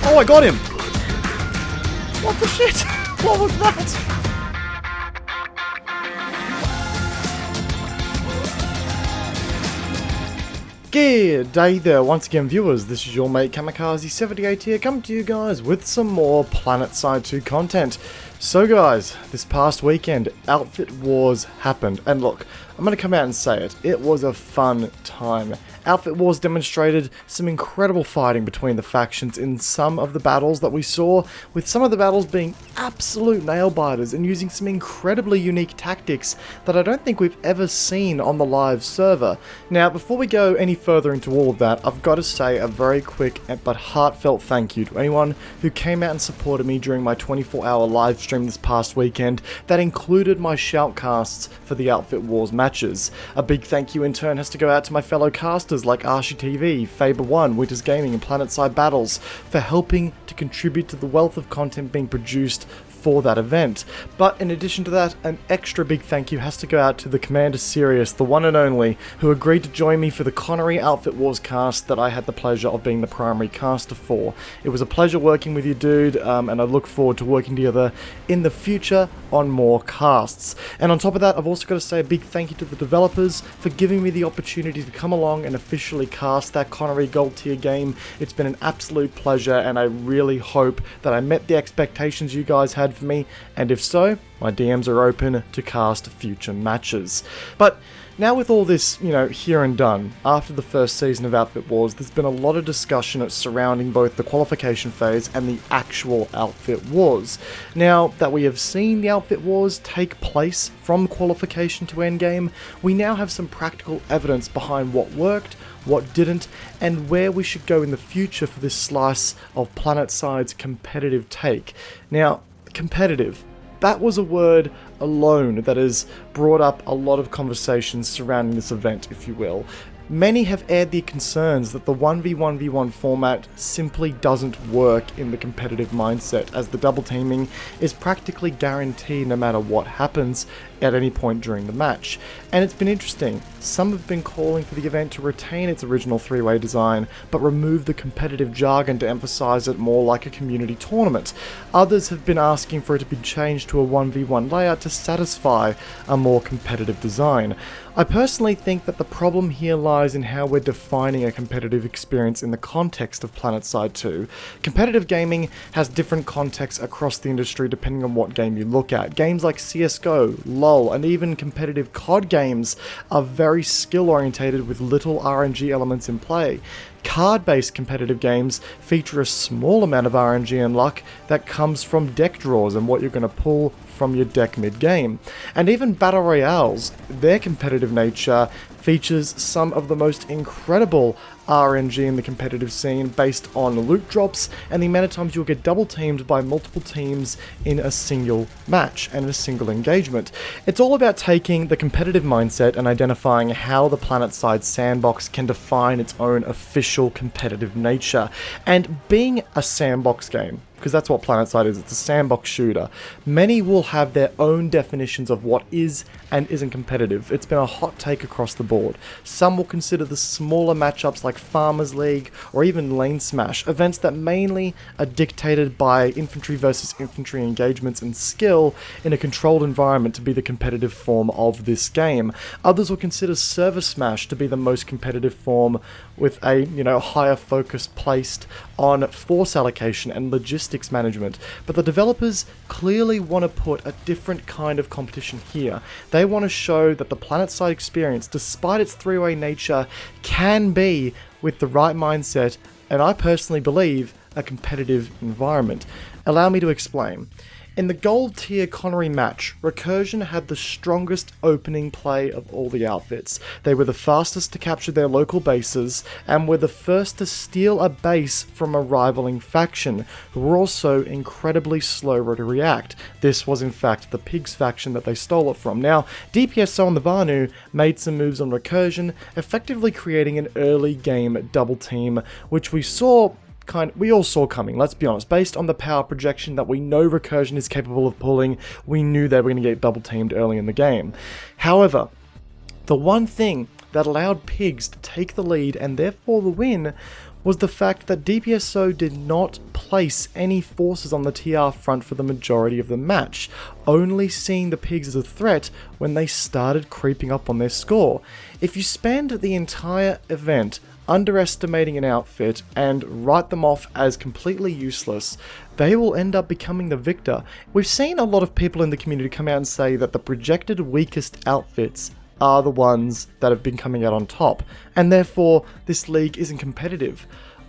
Oh, I got him! What the shit? What was that? G'day there once again viewers, this is your mate Kamikaze78 here, coming to you guys with some more Planetside 2 content. So guys, this past weekend, Outfit Wars happened, and look, I'm going to come out and say it, it was a fun time. Outfit Wars demonstrated some incredible fighting between the factions in some of the battles that we saw, with some of the battles being absolute nail-biters and using some incredibly unique tactics that I don't think we've ever seen on the live server. Now, before we go any further into all of that, I've got to say a very quick but heartfelt thank you to anyone who came out and supported me during my 24-hour live stream this past weekend that included my shoutcasts for the Outfit Wars matches. A big thank you in turn has to go out to my fellow casters like ArshyTV, Faber1, Winters Gaming and Planetside Battles for helping to contribute to the wealth of content being produced for that event. But in addition to that, an extra big thank you has to go out to the Commander Sirius, the one and only, who agreed to join me for the Connery Outfit Wars cast that I had the pleasure of being the primary caster for. It was a pleasure working with you, dude, and I look forward to working together in the future on more casts. And on top of that, I've also got to say a big thank you to the developers for giving me the opportunity to come along and officially cast that Connery Gold Tier game. It's been an absolute pleasure, and I really hope that I met the expectations you guys had for me, and if so, my DMs are open to cast future matches. But now with all this, here and done, after the first season of Outfit Wars, there's been a lot of discussion surrounding both the qualification phase and the actual Outfit Wars. Now that we have seen the Outfit Wars take place from qualification to endgame, we now have some practical evidence behind what worked, what didn't, and where we should go in the future for this slice of Planetside's competitive take. Now, competitive. That was a word alone that has brought up a lot of conversations surrounding this event, if you will. Many have aired their concerns that the 1v1v1 format simply doesn't work in the competitive mindset, as the double teaming is practically guaranteed no matter what happens at any point during the match. And it's been interesting. Some have been calling for the event to retain its original three-way design, but remove the competitive jargon to emphasize it more like a community tournament. Others have been asking for it to be changed to a 1v1 layout to satisfy a more competitive design. I personally think that the problem here lies in how we're defining a competitive experience in the context of Planetside 2. Competitive gaming has different contexts across the industry depending on what game you look at. Games like CSGO, LoL, and even competitive COD games are very skill-orientated with little RNG elements in play. Card-based competitive games feature a small amount of RNG and luck that comes from deck draws and what you're going to pull from your deck mid-game. And even Battle Royales, their competitive nature features some of the most incredible RNG in the competitive scene based on loot drops and the amount of times you'll get double teamed by multiple teams in a single match and a single engagement. It's all about taking the competitive mindset and identifying how the Planetside sandbox can define its own official competitive nature. And being a sandbox game, because that's what Planetside is, it's a sandbox shooter, many will have their own definitions of what is and isn't competitive. It's been a hot take across the board. Some will consider the smaller matchups like Farmers League or even Lane Smash, events that mainly are dictated by infantry versus infantry engagements and skill in a controlled environment, to be the competitive form of this game. Others will consider Server Smash to be the most competitive form, with a higher focus placed on force allocation and logistics management. But the developers clearly want to put a different kind of competition here. They want to show that the Planetside experience, despite its three-way nature, can be, with the right mindset, and I personally believe, a competitive environment. Allow me to explain. In the Gold Tier Connery match, Recursion had the strongest opening play of all the outfits. They were the fastest to capture their local bases, and were the first to steal a base from a rivaling faction, who were also incredibly slow to react. This was in fact the Pigs faction that they stole it from. Now, DPSO and the Vanu made some moves on Recursion, effectively creating an early game double team, which we all saw coming, let's be honest. Based on the power projection that we know Recursion is capable of pulling, we knew they were going to get double teamed early in the game. However, the one thing that allowed Pigs to take the lead and therefore the win was the fact that DPSO did not place any forces on the TR front for the majority of the match, only seeing the pigs as a threat when they started creeping up on their score. If you spend the entire event underestimating an outfit and write them off as completely useless, they will end up becoming the victor. We've seen a lot of people in the community come out and say that the projected weakest outfits are the ones that have been coming out on top, and therefore this league isn't competitive.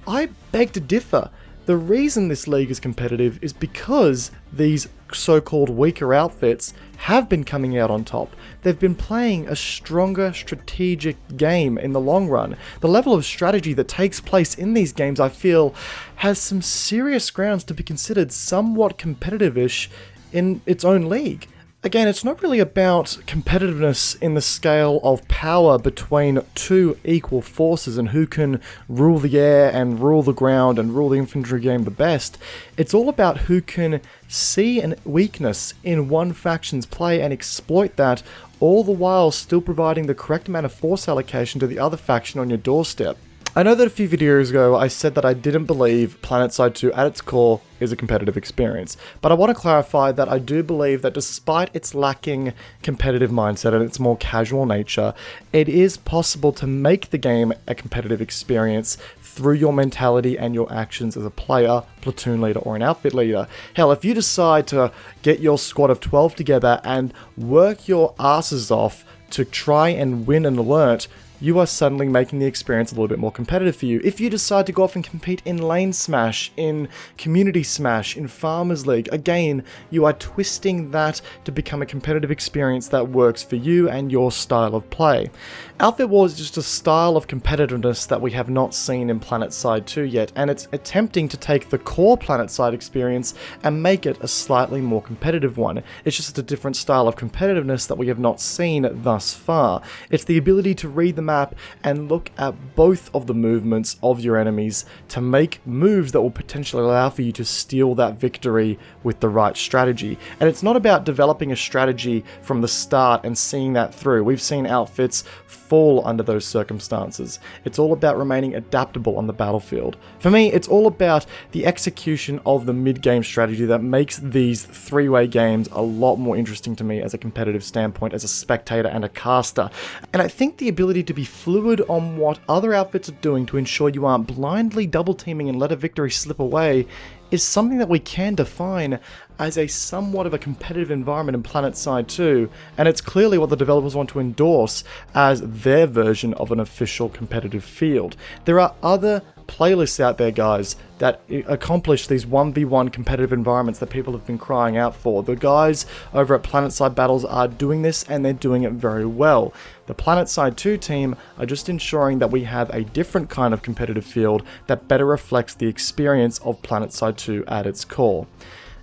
I beg to differ. The reason this league is competitive is because these so-called weaker outfits have been coming out on top. They've been playing a stronger strategic game in the long run. The level of strategy that takes place in these games, I feel, has some serious grounds to be considered somewhat competitive-ish in its own league. Again, it's not really about competitiveness in the scale of power between two equal forces and who can rule the air and rule the ground and rule the infantry game the best. It's all about who can see a weakness in one faction's play and exploit that, all the while still providing the correct amount of force allocation to the other faction on your doorstep. I know that a few videos ago I said that I didn't believe Planetside 2 at its core is a competitive experience, but I want to clarify that I do believe that despite its lacking competitive mindset and its more casual nature, it is possible to make the game a competitive experience through your mentality and your actions as a player, platoon leader, or an outfit leader. Hell, if you decide to get your squad of 12 together and work your asses off to try and win an alert, you are suddenly making the experience a little bit more competitive for you. If you decide to go off and compete in Lane Smash, in Community Smash, in Farmers League, again, you are twisting that to become a competitive experience that works for you and your style of play. Outfit Wars is just a style of competitiveness that we have not seen in Planetside 2 yet, and it's attempting to take the core Planetside experience and make it a slightly more competitive one. It's just a different style of competitiveness that we have not seen thus far. It's the ability to read the map and look at both of the movements of your enemies to make moves that will potentially allow for you to steal that victory with the right strategy. And it's not about developing a strategy from the start and seeing that through. We've seen outfits fall under those circumstances. It's all about remaining adaptable on the battlefield. For me, it's all about the execution of the mid-game strategy that makes these three-way games a lot more interesting to me as a competitive standpoint, as a spectator and a caster. And I think the ability to be fluid on what other outfits are doing to ensure you aren't blindly double-teaming and let a victory slip away is something that we can define as a somewhat of a competitive environment in Planetside 2, and it's clearly what the developers want to endorse as their version of an official competitive field. There are other playlists out there, guys, that accomplish these 1v1 competitive environments that people have been crying out for. The guys over at Planetside Battles are doing this, and they're doing it very well. The Planetside 2 team are just ensuring that we have a different kind of competitive field that better reflects the experience of Planetside 2 at its core.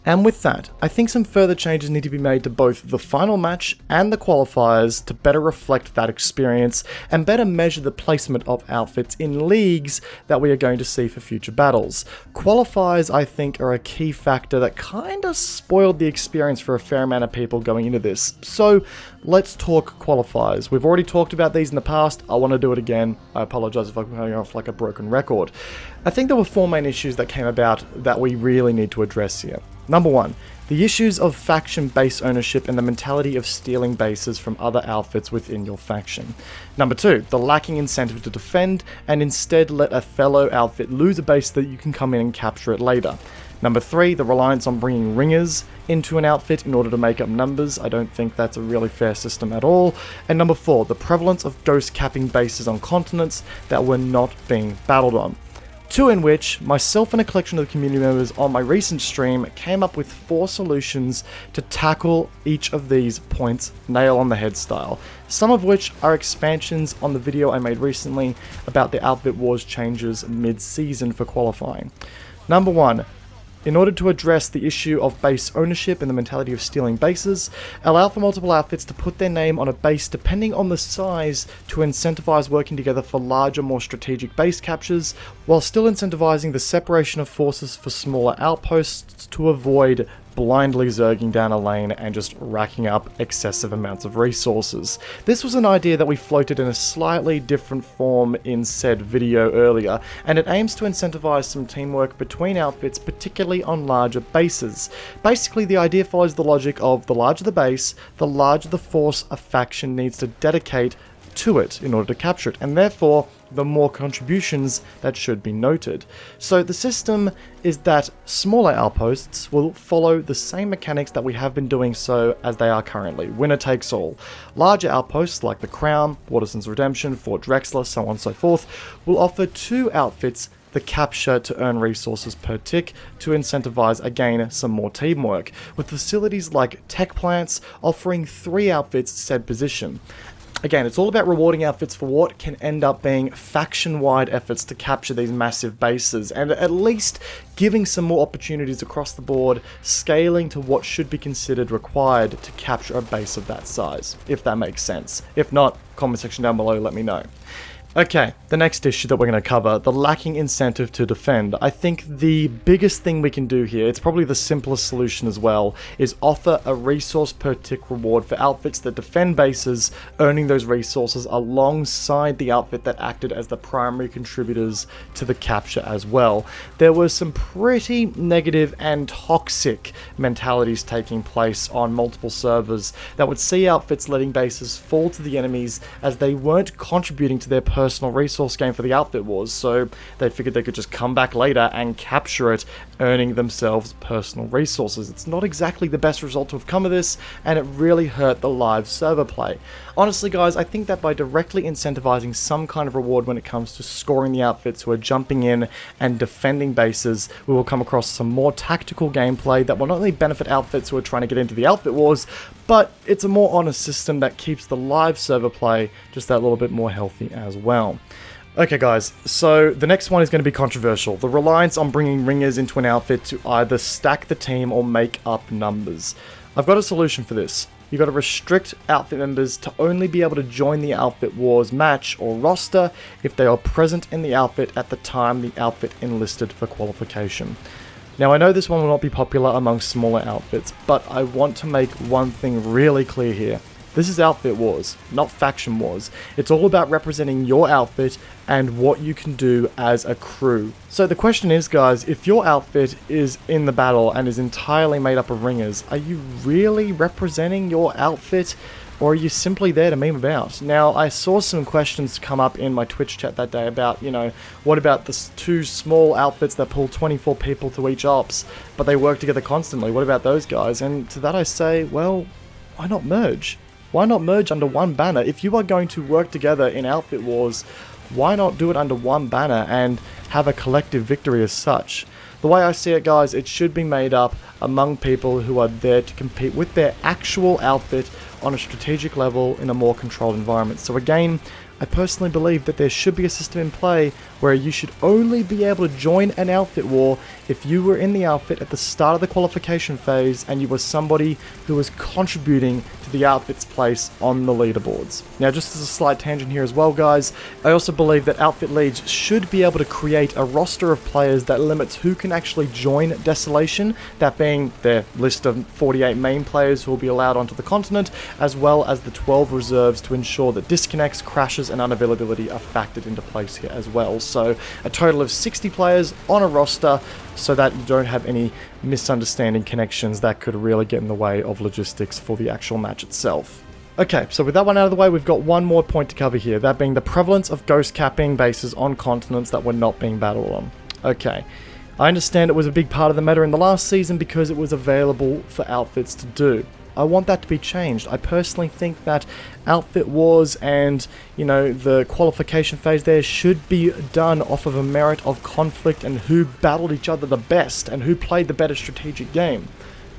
And with that, I think some further changes need to be made to both the final match and the qualifiers to better reflect that experience and better measure the placement of outfits in leagues that we are going to see for future battles. Qualifiers, I think, are a key factor that kinda spoiled the experience for a fair amount of people going into this. So let's talk qualifiers. We've already talked about these in the past. I want to do it again. I apologize if I'm coming off like a broken record. I think there were four main issues that came about that we really need to address here. Number one, the issues of faction base ownership and the mentality of stealing bases from other outfits within your faction. Number two, the lacking incentive to defend and instead let a fellow outfit lose a base so that you can come in and capture it later. Number three, the reliance on bringing ringers into an outfit in order to make up numbers. I don't think that's a really fair system at all. And number four, the prevalence of ghost capping bases on continents that were not being battled on. Two in which myself and a collection of community members on my recent stream came up with 4 solutions to tackle each of these points nail on the head style, some of which are expansions on the video I made recently about the Outfit Wars changes mid-season for qualifying. Number one, in order to address the issue of base ownership and the mentality of stealing bases, allow for multiple outfits to put their name on a base depending on the size to incentivize working together for larger, more strategic base captures, while still incentivizing the separation of forces for smaller outposts to avoid blindly zerging down a lane and just racking up excessive amounts of resources. This was an idea that we floated in a slightly different form in said video earlier, and it aims to incentivize some teamwork between outfits, particularly on larger bases. Basically, the idea follows the logic of the larger the base, the larger the force a faction needs to dedicate to it in order to capture it, and therefore the more contributions that should be noted. So the system is that smaller outposts will follow the same mechanics that we have been doing so as they are currently, winner takes all. Larger outposts like the Crown, Waterson's Redemption, Fort Drexler, so on and so forth, will offer 2 outfits the capture to earn resources per tick to incentivize again some more teamwork, with facilities like tech plants offering 3 outfits said position. Again, it's all about rewarding outfits for what can end up being faction-wide efforts to capture these massive bases, and at least giving some more opportunities across the board, scaling to what should be considered required to capture a base of that size, if that makes sense. If not, comment section down below, let me know. Okay, the next issue that we're going to cover, the lacking incentive to defend. I think the biggest thing we can do here, it's probably the simplest solution as well, is offer a resource per tick reward for outfits that defend bases, earning those resources alongside the outfit that acted as the primary contributors to the capture as well. There were some pretty negative and toxic mentalities taking place on multiple servers that would see outfits letting bases fall to the enemies as they weren't contributing to their personal resource gain for the outfit wars, so they figured they could just come back later and capture it, earning themselves personal resources. It's not exactly the best result to have come of this, and it really hurt the live server play. Honestly guys, I think that by directly incentivizing some kind of reward when it comes to scoring the outfits who are jumping in and defending bases, we will come across some more tactical gameplay that will not only benefit outfits who are trying to get into the outfit wars, but it's a more honest system that keeps the live server play just that little bit more healthy as well. Okay guys, so the next one is going to be controversial. The reliance on bringing ringers into an outfit to either stack the team or make up numbers. I've got a solution for this. You've got to restrict outfit members to only be able to join the outfit wars match or roster if they are present in the outfit at the time the outfit enlisted for qualification. Now I know this one will not be popular among smaller outfits, but I want to make one thing really clear here. This is outfit wars, not faction wars. It's all about representing your outfit and what you can do as a crew. So the question is, guys, if your outfit is in the battle and is entirely made up of ringers, are you really representing your outfit, or are you simply there to meme about? Now, I saw some questions come up in my Twitch chat that day about, what about the 2 small outfits that pull 24 people to each ops, but they work together constantly? What about those guys? And to that I say, well, why not merge? Why not merge under one banner? If you are going to work together in outfit wars, why not do it under one banner and have a collective victory as such? The way I see it, guys, it should be made up among people who are there to compete with their actual outfit on a strategic level in a more controlled environment. So again, I personally believe that there should be a system in play where you should only be able to join an outfit war if you were in the outfit at the start of the qualification phase and you were somebody who was contributing to the outfit's place on the leaderboards. Now, just as a slight tangent here as well, guys, I also believe that outfit leads should be able to create a roster of players that limits who can actually join Desolation, that being their list of 48 main players who will be allowed onto the continent, as well as the 12 reserves to ensure that disconnects, crashes, and unavailability are factored into place here as well. So a total of 60 players on a roster so that you don't have any misunderstanding connections that could really get in the way of logistics for the actual match itself. Okay, so with that one out of the way, we've got one more point to cover here, that being the prevalence of ghost capping bases on continents that were not being battled on. Okay, I understand it was a big part of the meta in the last season because it was available for outfits to do. I want that to be changed. I personally think that outfit wars and, the qualification phase there should be done off of a merit of conflict and who battled each other the best and who played the better strategic game.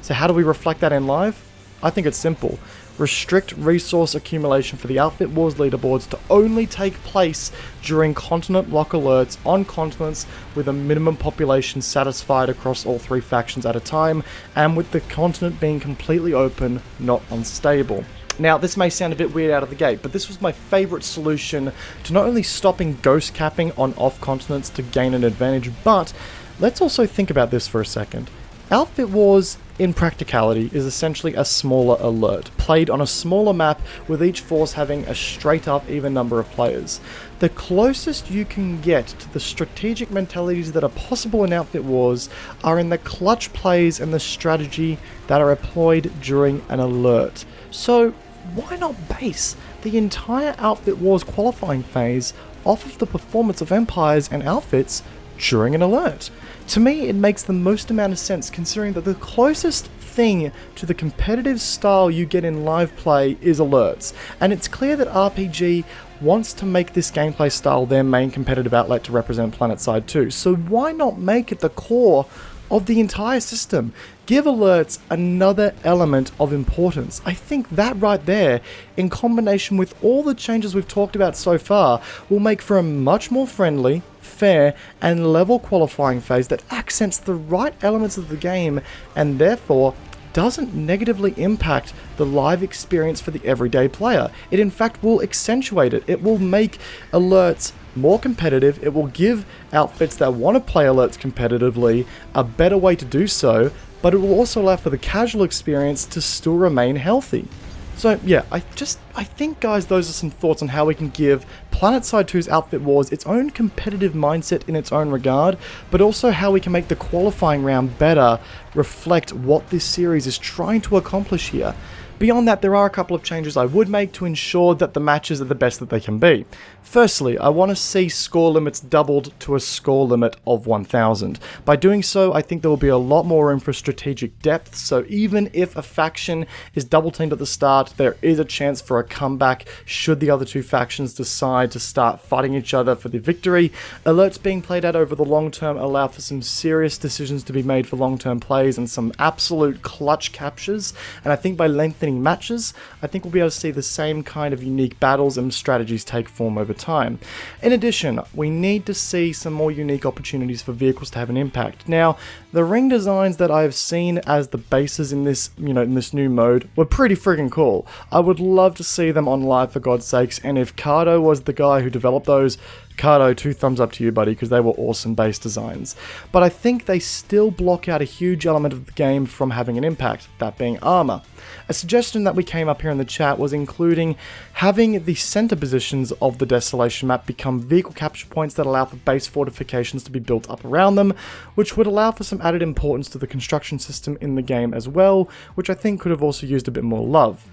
So how do we reflect that in live? I think it's simple. Restrict resource accumulation for the outfit wars leaderboards to only take place during continent lock alerts on continents with a minimum population satisfied across all 3 factions at a time, and with the continent being completely open, not unstable. Now, this may sound a bit weird out of the gate, but this was my favourite solution to not only stopping ghost capping on off continents to gain an advantage, but let's also think about this for a second. Outfit Wars, in practicality, is essentially a smaller alert, played on a smaller map with each force having a straight up even number of players. The closest you can get to the strategic mentalities that are possible in Outfit Wars are in the clutch plays and the strategy that are employed during an alert. So why not base the entire Outfit Wars qualifying phase off of the performance of empires and outfits during an alert? To me, it makes the most amount of sense considering that the closest thing to the competitive style you get in live play is alerts, and it's clear that RPG wants to make this gameplay style their main competitive outlet to represent Planetside 2, so why not make it the core of the entire system? Give alerts another element of importance. I think that right there, in combination with all the changes we've talked about so far, will make for a much more friendly, fair, and level qualifying phase that accents the right elements of the game and therefore doesn't negatively impact the live experience for the everyday player. It in fact will accentuate it. It will make alerts more competitive. It will give outfits that want to play alerts competitively a better way to do so, but it will also allow for the casual experience to still remain healthy. So yeah, I think guys, those are some thoughts on how we can give Planetside 2's Outfit Wars its own competitive mindset in its own regard, but also how we can make the qualifying round better reflect what this series is trying to accomplish here. Beyond that, there are a couple of changes I would make to ensure that the matches are the best that they can be. Firstly, I want to see score limits doubled to a score limit of 1000. By doing so, I think there will be a lot more room for strategic depth, so even if a faction is double teamed at the start, there is a chance for a comeback should the other two factions decide to start fighting each other for the victory. Alerts being played out over the long term allow for some serious decisions to be made for long term plays and some absolute clutch captures, and I think by lengthening matches, I think we'll be able to see the same kind of unique battles and strategies take form over time. In addition, we need to see some more unique opportunities for vehicles to have an impact. Now, the ring designs that I've seen as the bases in this, in this new mode were pretty friggin' cool. I would love to see them on live for God's sakes, and if Cardo was the guy who developed those, Cardo, 2 thumbs up to you, buddy, because they were awesome base designs. But I think they still block out a huge element of the game from having an impact, that being armor. A suggestion that we came up here in the chat was including having the center positions of the Desolation map become vehicle capture points that allow for base fortifications to be built up around them, which would allow for some added importance to the construction system in the game as well, which I think could have also used a bit more love,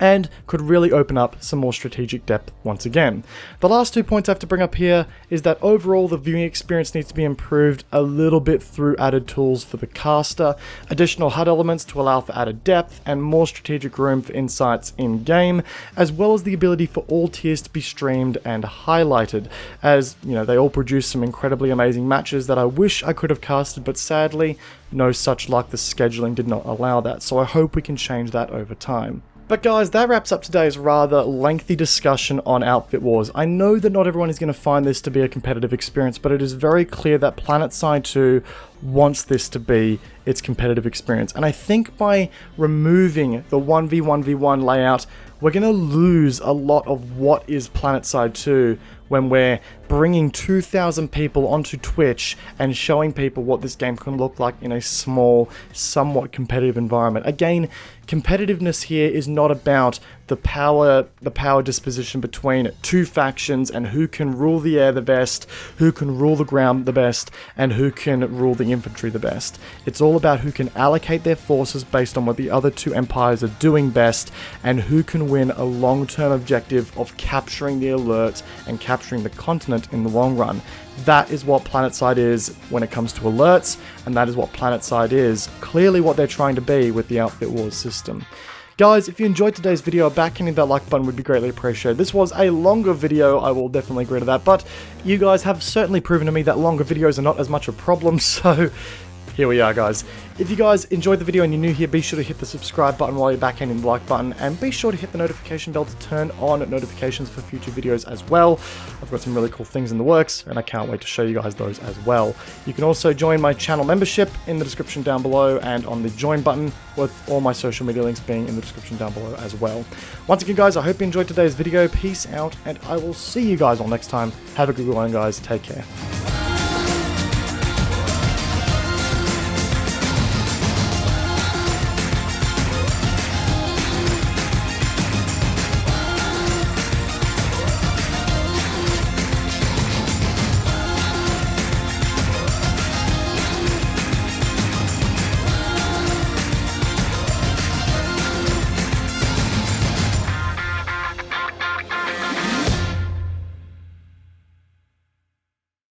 and could really open up some more strategic depth once again. The last 2 points I have to bring up here is that overall the viewing experience needs to be improved a little bit through added tools for the caster, additional HUD elements to allow for added depth, and more strategic room for insights in-game, as well as the ability for all tiers to be streamed and highlighted, as, they all produce some incredibly amazing matches that I wish I could have casted, but sadly, no such luck. The scheduling did not allow that, so I hope we can change that over time. But guys, that wraps up today's rather lengthy discussion on Outfit Wars. I know that not everyone is going to find this to be a competitive experience, but it is very clear that Planetside 2 wants this to be its competitive experience. And I think by removing the 1v1v1 layout, we're going to lose a lot of what is Planetside 2 when we're bringing 2,000 people onto Twitch and showing people what this game can look like in a small, somewhat competitive environment. Again, competitiveness here is not about the power disposition between two factions and who can rule the air the best, who can rule the ground the best, and who can rule the infantry the best. It's all about who can allocate their forces based on what the other two empires are doing best, and who can win a long-term objective of capturing the alert and capturing the continent in the long run. That is what Planetside is when it comes to alerts, and that is what Planetside is clearly what they're trying to be with the Outfit Wars system. Guys, if you enjoyed today's video, a back hitting that like button would be greatly appreciated. This was a longer video, I will definitely agree to that, but you guys have certainly proven to me that longer videos are not as much a problem, so here we are, guys. If you guys enjoyed the video and you're new here, be sure to hit the subscribe button while you're backhanding the like button, and be sure to hit the notification bell to turn on notifications for future videos as well. I've got some really cool things in the works, and I can't wait to show you guys those as well. You can also join my channel membership in the description down below and on the join button, with all my social media links being in the description down below as well. Once again, guys, I hope you enjoyed today's video. Peace out, and I will see you guys all next time. Have a good one, guys. Take care.